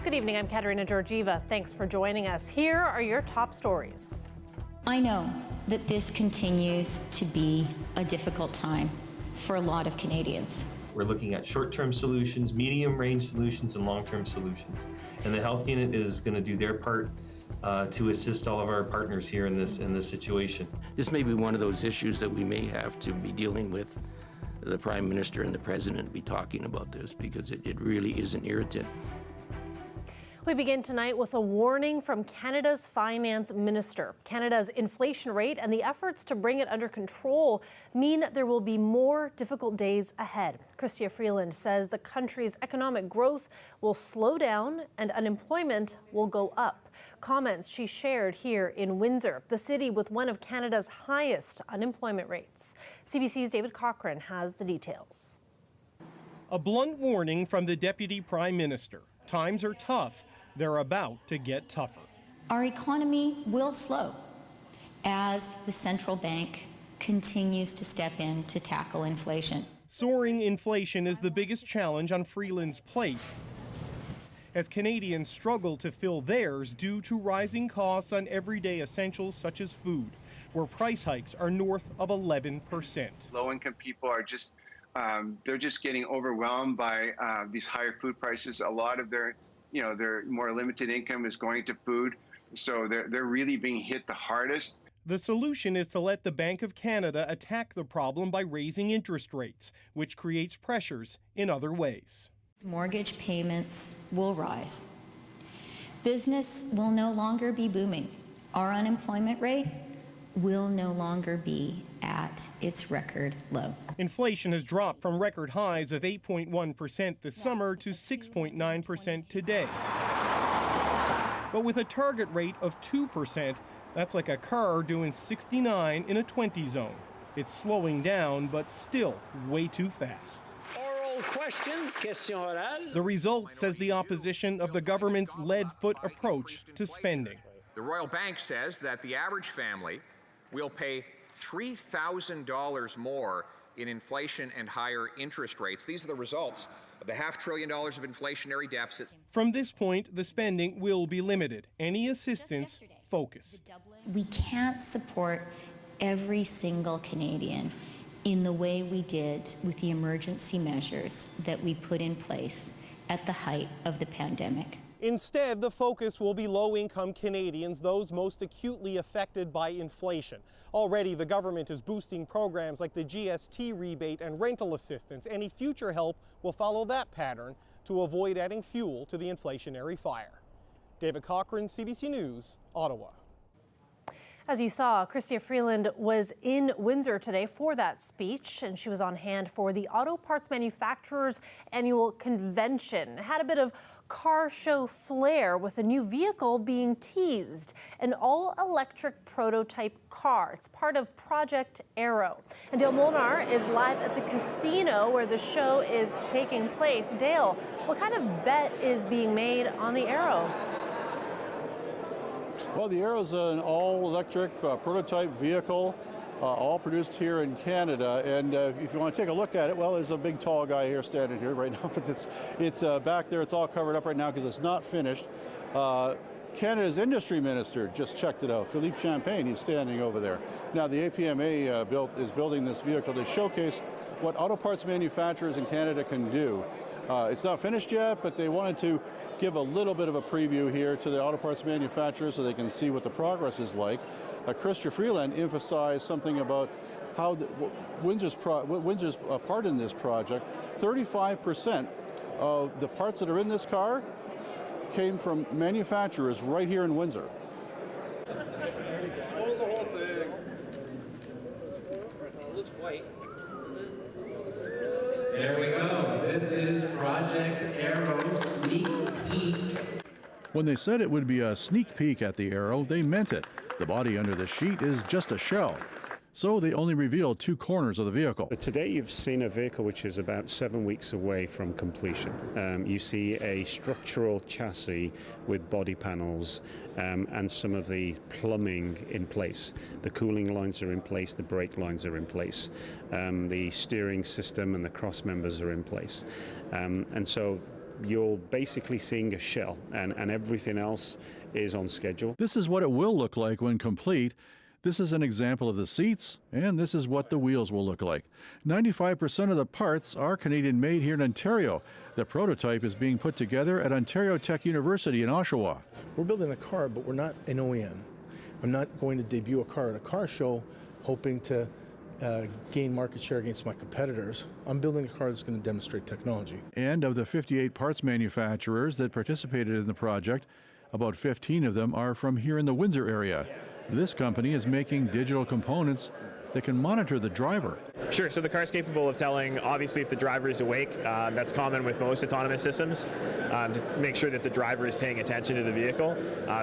Good evening, I'm Katerina Georgieva. Thanks for joining us. Here are your top stories. I know that this continues to be a difficult time for a lot of Canadians. We're looking at short-term solutions, medium-range solutions, and long-term solutions. And the health unit is going to do their part to assist all of our partners here in this situation. This may be one of those issues that we may have to be dealing with. The Prime Minister and the President be talking about this because it really is an irritant. We begin tonight with a warning from Canada's finance minister. Canada's inflation rate and the efforts to bring it under control mean there will be more difficult days ahead. Chrystia Freeland says the country's economic growth will slow down and unemployment will go up. Comments she shared here in Windsor, the city with one of Canada's highest unemployment rates. CBC's David Cochrane has the details. A blunt warning from the Deputy Prime Minister. Times are tough. They're about to get tougher. Our economy will slow as the central bank continues to step in to tackle inflation. Soaring inflation is the biggest challenge on Freeland's plate as Canadians struggle to fill theirs due to rising costs on everyday essentials such as food, where price hikes are north of 11%. Low-income people are just they're just getting overwhelmed by these higher food prices. A lot of their more limited income is going to food, so they're really being hit the hardest. The solution is to let the Bank of Canada attack the problem by raising interest rates, which creates pressures in other ways. Mortgage payments will rise. Business will no longer be booming. Our unemployment rate will no longer be at its record low. Inflation has dropped from record highs of 8.1% this summer to 6.9% today. But with a target rate of 2%, that's like a car doing 69 in a 20 zone. It's slowing down, but still way too fast. Oral questions, question orale. The result, says the opposition, of the government's lead-foot approach to spending. The Royal Bank says that the average family will pay $3,000 more in inflation and higher interest rates. These are the results of the $500 billion of inflationary deficits. From this point, the spending will be limited. Any assistance focused. We can't support every single Canadian in the way we did with the emergency measures that we put in place at the height of the pandemic. Instead, the focus will be low-income Canadians, those most acutely affected by inflation. Already, the government is boosting programs like the GST rebate and rental assistance. Any future help will follow that pattern to avoid adding fuel to the inflationary fire. David Cochrane, CBC News, Ottawa. As you saw, Chrystia Freeland was in Windsor today for that speech, and she was on hand for the Auto Parts Manufacturers Annual Convention. Had a bit of car show flair with a new vehicle being teased, an all-electric prototype car. It's part of Project Arrow. And Dale Molnar is live at the casino where the show is taking place. Dale, what kind of bet is being made on the Arrow? Well, the Arrow is an all-electric prototype vehicle, all produced here in Canada. And if you want to take a look at it, well, there's a big, tall guy here standing here right now, but it's back there. It's all covered up right now because it's not finished. Canada's industry minister just checked it out. Philippe Champagne, he's standing over there. Now, the APMA is building this vehicle to showcase what auto parts manufacturers in Canada can do. It's not finished yet, but they wanted to give a little bbit of a preview here to the auto parts manufacturers so they can see what the progress is like. Chrystia Freeland emphasized something about how Windsor's part in this project. 35% of the parts that are in this car came from manufacturers right here in Windsor. Hold the whole thing. It looks white. There we go. This is Project Arrow Sneak Peek. When they said it would be a sneak peek at the Arrow, they meant it. The body under the sheet is just a shell. So they only revealed two corners of the vehicle. Today you've seen a vehicle which is about 7 weeks away from completion. You see a structural chassis with body panels and some of the plumbing in place. The cooling lines are in place, the brake lines are in place, the steering system and the cross members are in place. And so you're basically seeing a shell, and everything else is on schedule. This is what it will look like when complete. This is an example of the seats, and this is what the wheels will look like. 95% of the parts are Canadian made here in Ontario. The prototype is being put together at Ontario Tech University in Oshawa. We're building a car, but we're not an OEM. I'm not going to debut a car at a car show hoping to gain market share against my competitors. I'm building a car that's going to demonstrate technology. And of the 58 parts manufacturers that participated in the project, about 15 of them are from here in the Windsor area. This company is making digital components that can monitor the driver. Sure, so the car is capable of telling, obviously, if the driver is awake. That's common with most autonomous systems, to make sure that the driver is paying attention to the vehicle.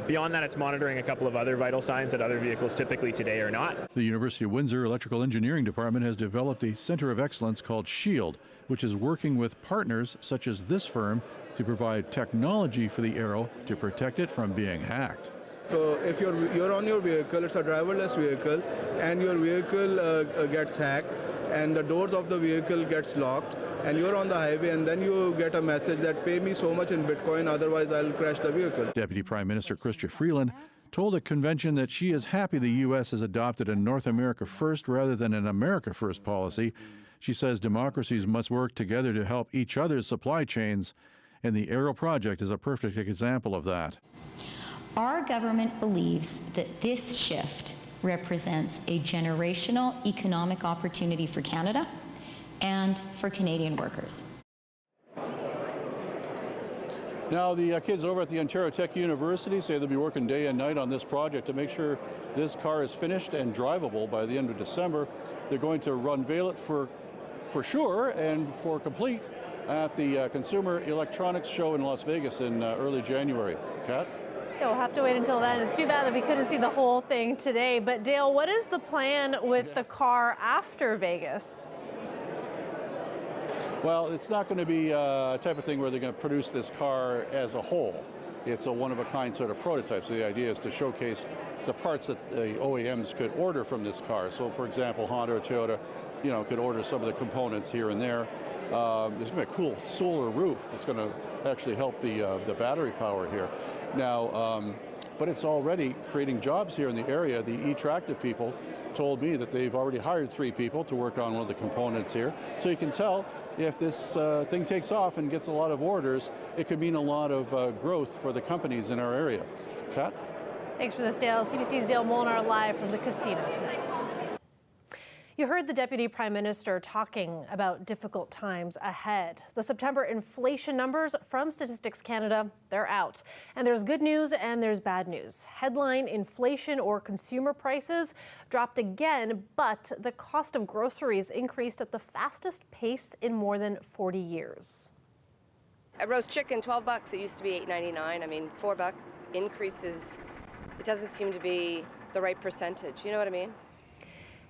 Beyond that, it's monitoring a couple of other vital signs that other vehicles typically today are not. The University of Windsor Electrical Engineering Department has developed a center of excellence called SHIELD, which is working with partners such as this firm to provide technology for the Arrow to protect it from being hacked. So if you're on your vehicle, it's a driverless vehicle, and your vehicle gets hacked, and the doors of the vehicle gets locked, and you're on the highway, and then you get a message that pay me so much in Bitcoin, otherwise I'll crash the vehicle. Deputy Prime Minister Chrystia Freeland told a convention that she is happy the U.S. has adopted a North America First rather than an America First policy. She says democracies must work together to help each other's supply chains, and the Arrow project is a perfect example of that. Our government believes that this shift represents a generational economic opportunity for Canada and for Canadian workers. Now, the kids over at the Ontario Tech University say they'll be working day and night on this project to make sure this car is finished and drivable by the end of December. They're going to unveil it for sure and for complete at the Consumer Electronics Show in Las Vegas in early January. Kat? Yeah, we'll have to wait until then. It's too bad that we couldn't see the whole thing today. But Dale, what is the plan with the car after Vegas? Well, it's not going to be a type of thing where they're going to produce this car as a whole. It's a one-of-a-kind sort of prototype. So the idea is to showcase the parts that the OEMs could order from this car. So, for example, Honda or Toyota, could order some of the components here and there. There's going to be a cool solar roof that's going to actually help the battery power here. Now, but it's already creating jobs here in the area. The eTractive people told me that they've already hired 3 people to work on one of the components here. So you can tell if this thing takes off and gets a lot of orders, it could mean a lot of growth for the companies in our area. Kat? Thanks for this, Dale. CBC's Dale Molnar live from the casino tonight. You heard the Deputy Prime Minister talking about difficult times ahead. The September inflation numbers from Statistics Canada, they're out. And there's good news and there's bad news. Headline inflation or consumer prices dropped again, but the cost of groceries increased at the fastest pace in more than 40 years. A roast chicken, $12. It used to be $8.99. I mean, $4 increases. It doesn't seem to be the right percentage. You know what I mean?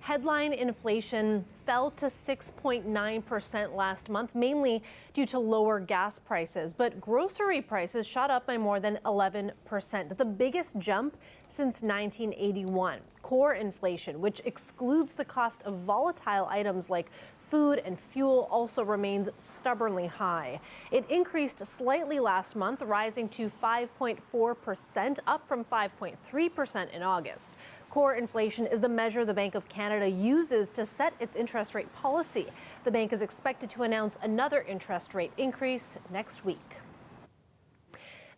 Headline inflation fell to 6.9% last month, mainly due to lower gas prices. But grocery prices shot up by more than 11%, the biggest jump since 1981. Core inflation, which excludes the cost of volatile items like food and fuel, also remains stubbornly high. It increased slightly last month, rising to 5.4%, up from 5.3% in August. Core inflation is the measure the Bank of Canada uses to set its interest rate policy. The bank is expected to announce another interest rate increase next week.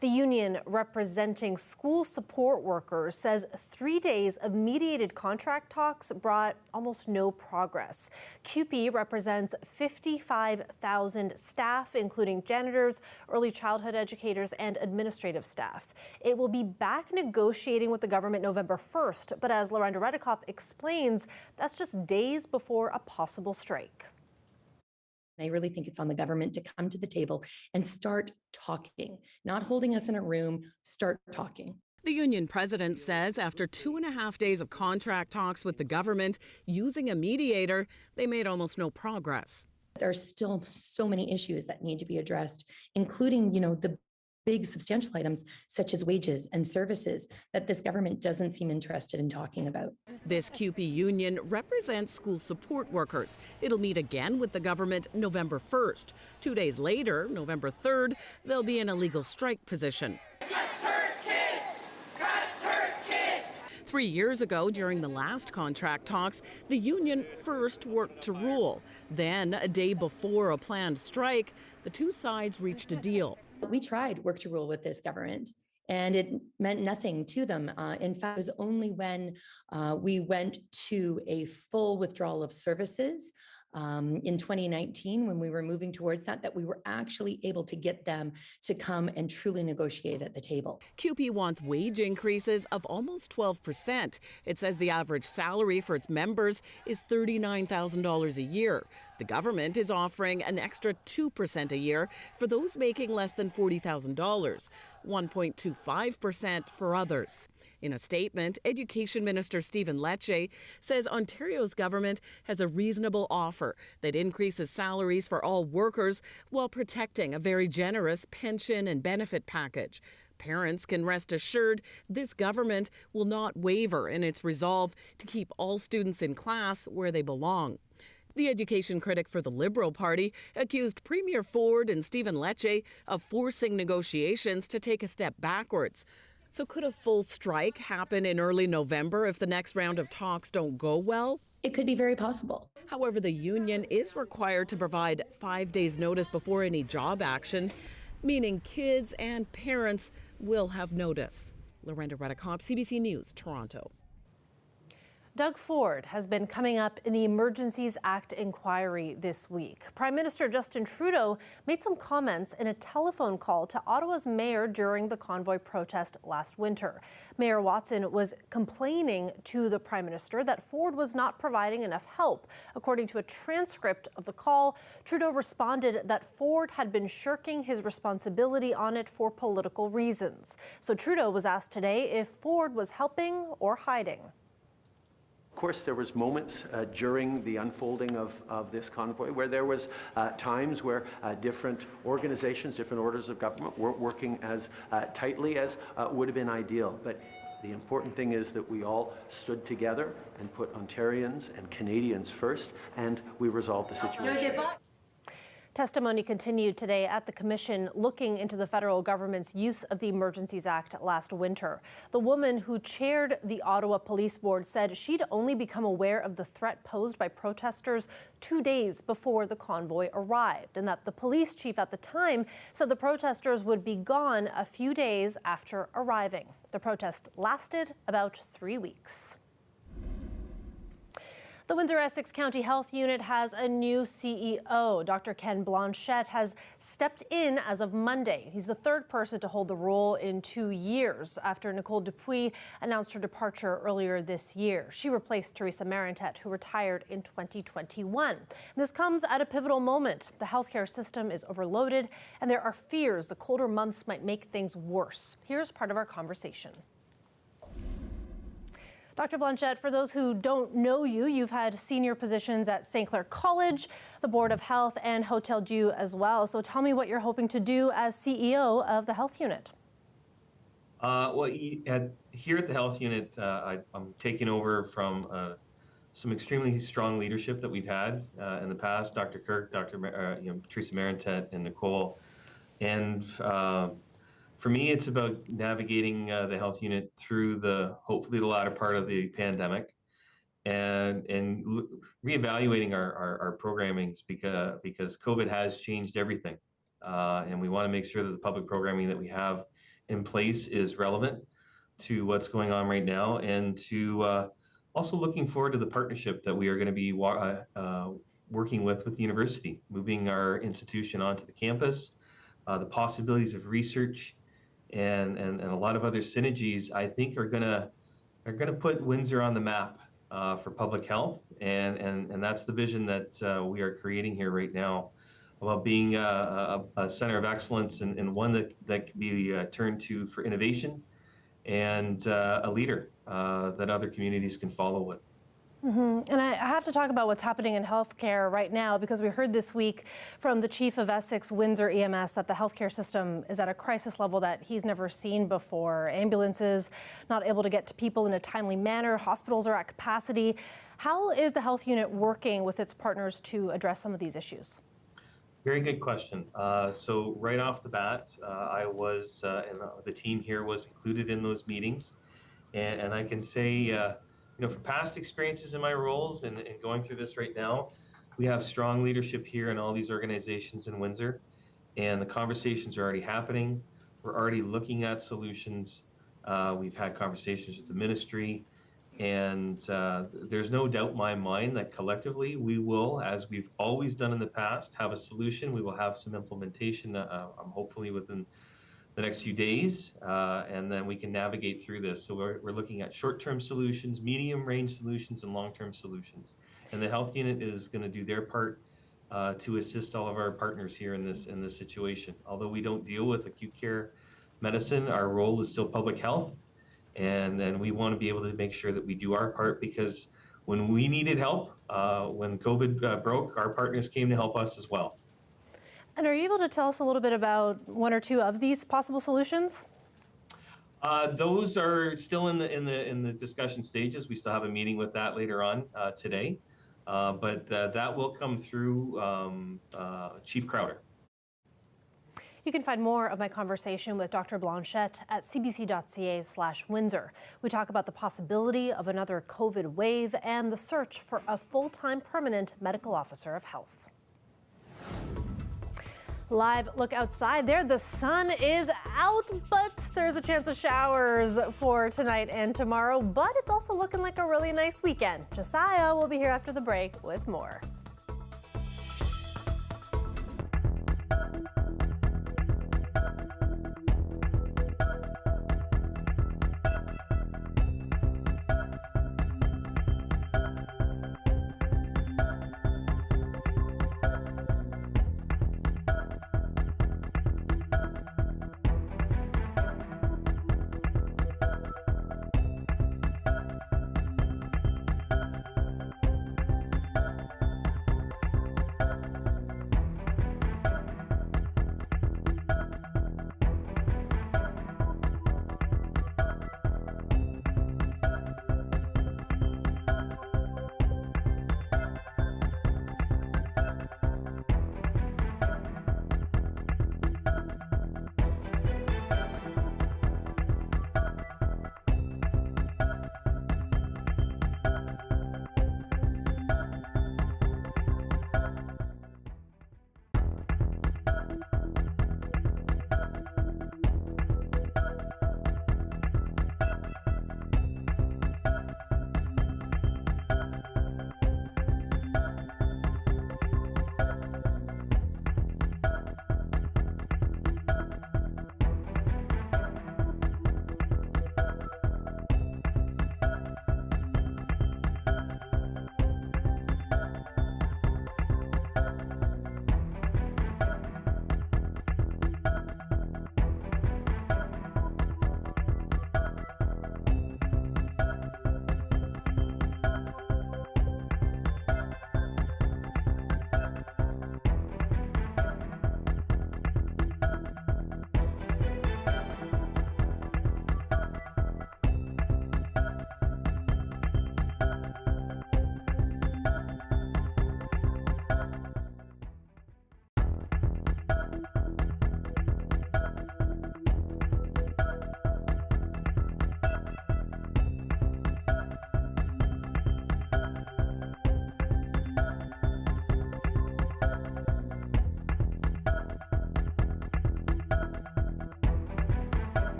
The union representing school support workers says 3 days of mediated contract talks brought almost no progress. CUPE represents 55,000 staff, including janitors, early childhood educators, and administrative staff. It will be back negotiating with the government November 1st, but as Lorenda Redekop explains, that's just days before a possible strike. I really think it's on the government to come to the table and start talking, not holding us in a room, start talking. The union president says after 2.5 days of contract talks with the government using a mediator, they made almost no progress. There are still so many issues that need to be addressed, including, the big substantial items such as wages and services that this government doesn't seem interested in talking about. This CUPE union represents school support workers. It'll meet again with the government November 1st. 2 days later, November 3rd, they'll be in a legal strike position. 3 years ago, during the last contract talks, the union first worked to rule. Then, a day before a planned strike, the two sides reached a deal. We tried work to rule with this government, and it meant nothing to them. In fact, it was only when we went to a full withdrawal of services in 2019, when we were moving towards that, that we were actually able to get them to come and truly negotiate at the table. CUPE wants wage increases of almost 12%. It says the average salary for its members is $39,000 a year. The government is offering an extra 2% a year for those making less than $40,000, 1.25% for others. In a statement, Education Minister Stephen Lecce says Ontario's government has a reasonable offer that increases salaries for all workers while protecting a very generous pension and benefit package. Parents can rest assured this government will not waver in its resolve to keep all students in class where they belong. The education critic for the Liberal Party accused Premier Ford and Stephen Lecce of forcing negotiations to take a step backwards. So could a full strike happen in early November if the next round of talks don't go well? It could be very possible. However, the union is required to provide 5 days' notice before any job action, meaning kids and parents will have notice. Lorenda Redicomp, CBC News, Toronto. Doug Ford has been coming up in the Emergencies Act inquiry this week. Prime Minister Justin Trudeau made some comments in a telephone call to Ottawa's mayor during the convoy protest last winter. Mayor Watson was complaining to the Prime Minister that Ford was not providing enough help. According to a transcript of the call, Trudeau responded that Ford had been shirking his responsibility on it for political reasons. So Trudeau was asked today if Ford was helping or hiding. Of course, there was moments during the unfolding of this convoy where there was times where different organizations, different orders of government weren't working as tightly as would have been ideal. But the important thing is that we all stood together and put Ontarians and Canadians first, and we resolved the situation. Testimony continued today at the Commission looking into the federal government's use of the Emergencies Act last winter. The woman who chaired the Ottawa Police Board said she'd only become aware of the threat posed by protesters 2 days before the convoy arrived, and that the police chief at the time said the protesters would be gone a few days after arriving. The protest lasted about 3 weeks. The Windsor-Essex County Health Unit has a new CEO. Dr. Ken Blanchette has stepped in as of Monday. He's the third person to hold the role in 2 years after Nicole Dupuis announced her departure earlier this year. She replaced Teresa Marantet, who retired in 2021. This comes at a pivotal moment. The healthcare system is overloaded, and there are fears the colder months might make things worse. Here's part of our conversation. Dr. Blanchette, for those who don't know you, you've had senior positions at St. Clair College, the Board of Health, and Hotel Dieu as well. So tell me what you're hoping to do as CEO of the health unit. Here at the health unit, I'm taking over from some extremely strong leadership that we've had in the past. Dr. Kirk, Teresa Marantet, and Nicole, and for me, it's about navigating the health unit through hopefully the latter part of the pandemic, and reevaluating our programmings because COVID has changed everything, and we want to make sure that the public programming that we have in place is relevant to what's going on right now, and to also looking forward to the partnership that we are going to be working with the university, moving our institution onto the campus, the possibilities of research. And a lot of other synergies, I think, are gonna put Windsor on the map for public health, and that's the vision that we are creating here right now, about being a center of excellence and one that can be turned to for innovation, and a leader that other communities can follow with. And I have to talk about what's happening in healthcare right now, because we heard this week from the chief of Essex Windsor EMS that the healthcare system is at a crisis level that he's never seen before. Ambulances not able to get to people in a timely manner. Hospitals are at capacity. How is the health unit working with its partners to address some of these issues? Very good question. So right off the bat, I was, and the team here was included in those meetings. And I can say, from past experiences in my roles and going through this right now, we have strong leadership here in all these organizations in Windsor, and the conversations are already happening. We're already looking at solutions. We've had conversations with the ministry, and there's no doubt in my mind that collectively we will, as we've always done in the past, have a solution. We will have some implementation, hopefully within the next few days, and then we can navigate through this. So we're looking at short-term solutions, medium-range solutions, and long-term solutions. And the health unit is going to do their part to assist all of our partners here in this situation. Although we don't deal with acute care medicine, our role is still public health, and we want to be able to make sure that we do our part, because when we needed help, when COVID broke, our partners came to help us as well. And are you able to tell us a little bit about one or two of these possible solutions? Those are still in the discussion stages. We still have a meeting with that later on today, but that will come through Chief Crowder. You can find more of my conversation with Dr. Blanchette at cbc.ca/Windsor. We talk about the possibility of another COVID wave and the search for a full-time permanent medical officer of health. Live look outside there. The sun is out, but there's a chance of showers for tonight and tomorrow. But it's also looking like a really nice weekend. Josiah will be here after the break with more.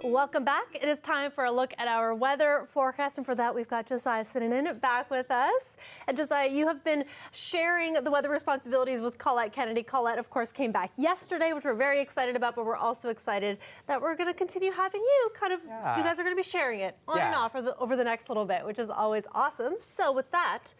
Welcome back. It is time for a look at our weather forecast, and for that we've got Josiah sitting in back with us. And Josiah, you have been sharing the weather responsibilities with Colette Kennedy. Colette, of course, came back yesterday, which we're very excited about, but we're also excited that we're going to continue having you you guys are going to be sharing it on and off over the next little bit, which is always awesome. So with that,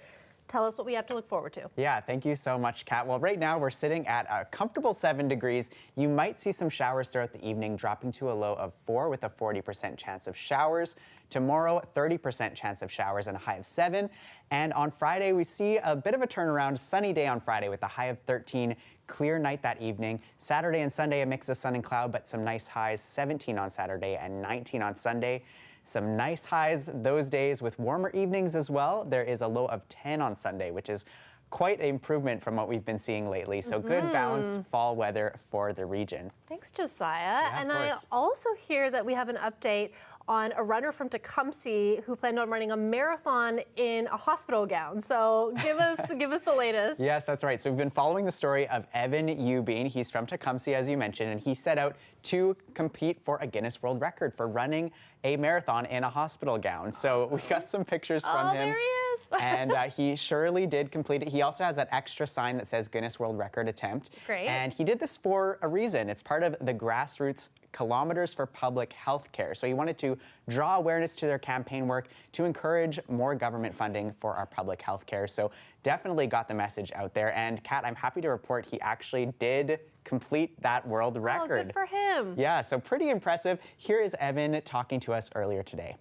tell us what we have to look forward to. Yeah, thank you so much, Kat. Well, right now we're sitting at a comfortable 7 degrees. You might see some showers throughout the evening, dropping to a low of 4 with a 40% chance of showers. Tomorrow, 30% chance of showers and a high of 7. And on Friday, we see a bit of a turnaround. Sunny day on Friday with a high of 13. Clear night that evening. Saturday and Sunday, a mix of sun and cloud, but some nice highs, 17 on Saturday and 19 on Sunday. Some nice highs those days with warmer evenings as well. There is a low of 10 on Sunday, which is quite an improvement from what we've been seeing lately. So good balanced fall weather for the region. Thanks, Josiah. And I also hear that we have an update on a runner from Tecumseh who planned on running a marathon in a hospital gown. So give us the latest. Yes, that's right. So we've been following the story of Evan Eubene. He's from Tecumseh, as you mentioned, and he set out to compete for a Guinness World Record for running a marathon in a hospital gown. So we got some pictures from him. There he is. And he surely did complete it. He also has that extra sign that says Guinness World Record attempt. Great. And he did this for a reason. It's part of the grassroots Kilometers for Public Health Care. So he wanted to draw awareness to their campaign work to encourage more government funding for our public health care. So definitely got the message out there. And Kat, I'm happy to report he actually did complete that world record. Oh, good for him. Yeah, so pretty impressive. Here is Evan talking to us earlier today.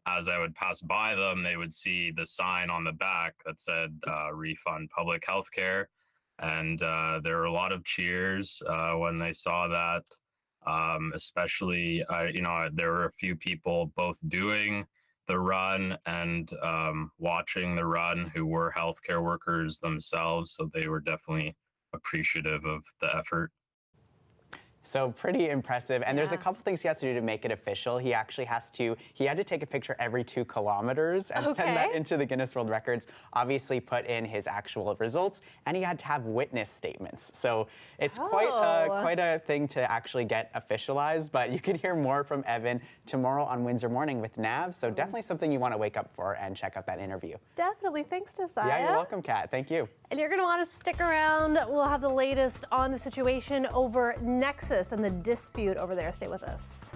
As I would pass by them, they would see the sign on the back that said refund public health care. And there were a lot of cheers when they saw that. Especially, there were a few people both doing the run and watching the run who were healthcare workers themselves. So they were definitely appreciative of the effort. So pretty impressive. And there's a couple things he has to do to make it official. He actually he had to take a picture every 2 kilometers and send that into the Guinness World Records, obviously put in his actual results, and he had to have witness statements. So it's quite a thing to actually get officialized, but you can hear more from Evan tomorrow on Windsor Morning with Nav. So definitely something you want to wake up for and check out that interview. Definitely. Thanks, Josiah. Yeah, you're welcome, Kat. Thank you. And you're going to want to stick around. We'll have the latest on the situation over Nexus and the dispute over there. Stay with us.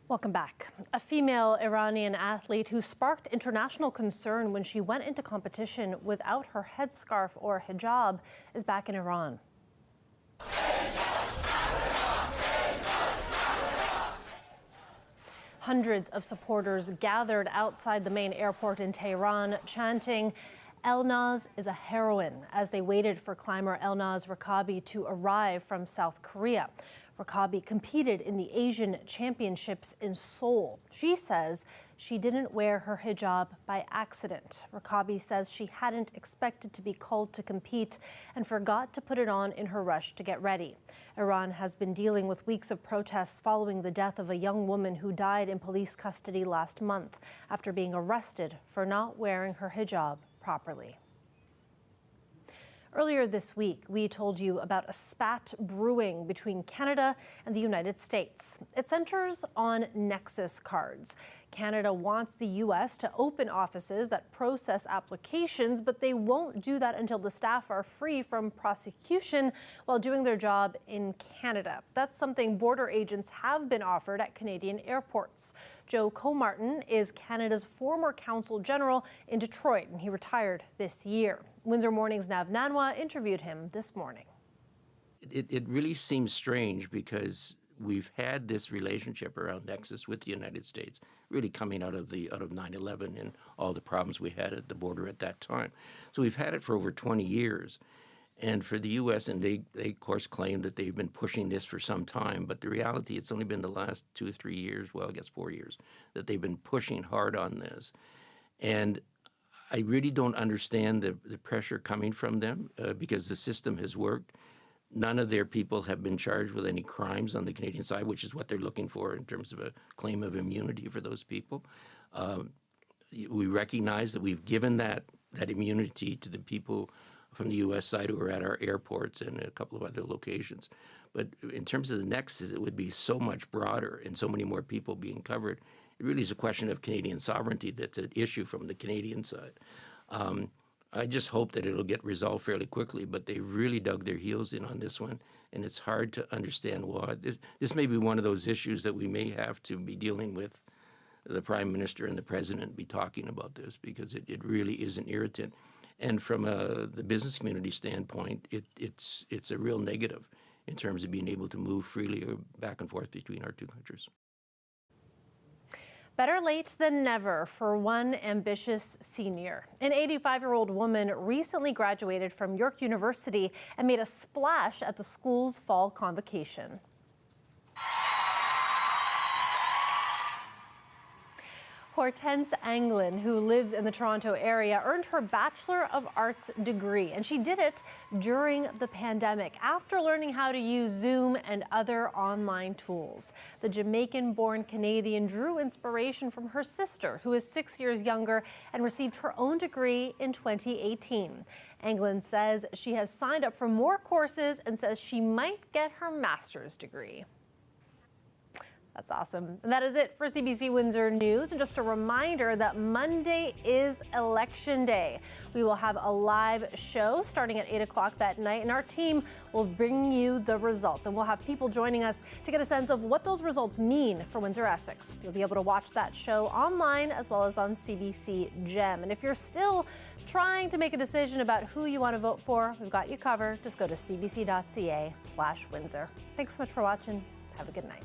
Welcome back. A female Iranian athlete who sparked international concern when she went into competition without her headscarf or hijab is back in Iran. Hundreds of supporters gathered outside the main airport in Tehran, chanting, "Elnaz is a heroine," as they waited for climber Elnaz Rakabi to arrive from South Korea. Rakabi competed in the Asian Championships in Seoul. She says she didn't wear her hijab by accident. Rakabi says she hadn't expected to be called to compete and forgot to put it on in her rush to get ready. Iran has been dealing with weeks of protests following the death of a young woman who died in police custody last month after being arrested for not wearing her hijab properly. Earlier this week, we told you about a spat brewing between Canada and the United States. It centers on Nexus cards. Canada wants the U.S. to open offices that process applications, but they won't do that until the staff are free from prosecution while doing their job in Canada. That's something border agents have been offered at Canadian airports. Joe Comartin is Canada's former consul general in Detroit, and he retired this year. Windsor Morning's Nav Nanwa interviewed him this morning. It really seems strange because we've had this relationship around Nexus with the United States, really coming out of 9/11 and all the problems we had at the border at that time. So we've had it for over 20 years. And for the U.S., and they of course claim that they've been pushing this for some time, but the reality, it's only been the last 2 or 3 years, well, I guess 4 years, that they've been pushing hard on this. And I really don't understand the pressure coming from them because the system has worked. None of their people have been charged with any crimes on the Canadian side, which is what they're looking for in terms of a claim of immunity for those people. We recognize that we've given that immunity to the people from the U.S. side who are at our airports and a couple of other locations. But in terms of the Nexus, it would be so much broader and so many more people being covered. It really is a question of Canadian sovereignty that's an issue from the Canadian side. I just hope that it'll get resolved fairly quickly, but they really dug their heels in on this one, and it's hard to understand why. This may be one of those issues that we may have to be dealing with the Prime Minister and the President be talking about this because it really is an irritant. And from the business community standpoint, it's a real negative in terms of being able to move freely back and forth between our two countries. Better late than never for one ambitious senior. An 85-year-old woman recently graduated from York University and made a splash at the school's fall convocation. Hortense Anglin, who lives in the Toronto area, earned her Bachelor of Arts degree, and she did it during the pandemic after learning how to use Zoom and other online tools. The Jamaican-born Canadian drew inspiration from her sister, who is 6 years younger and received her own degree in 2018. Anglin says she has signed up for more courses and says she might get her master's degree. That's awesome. And that is it for CBC Windsor News. And just a reminder that Monday is Election Day. We will have a live show starting at 8 o'clock that night, and our team will bring you the results. And we'll have people joining us to get a sense of what those results mean for Windsor-Essex. You'll be able to watch that show online as well as on CBC Gem. And if you're still trying to make a decision about who you want to vote for, we've got you covered. Just go to cbc.ca/Windsor. Thanks so much for watching. Have a good night.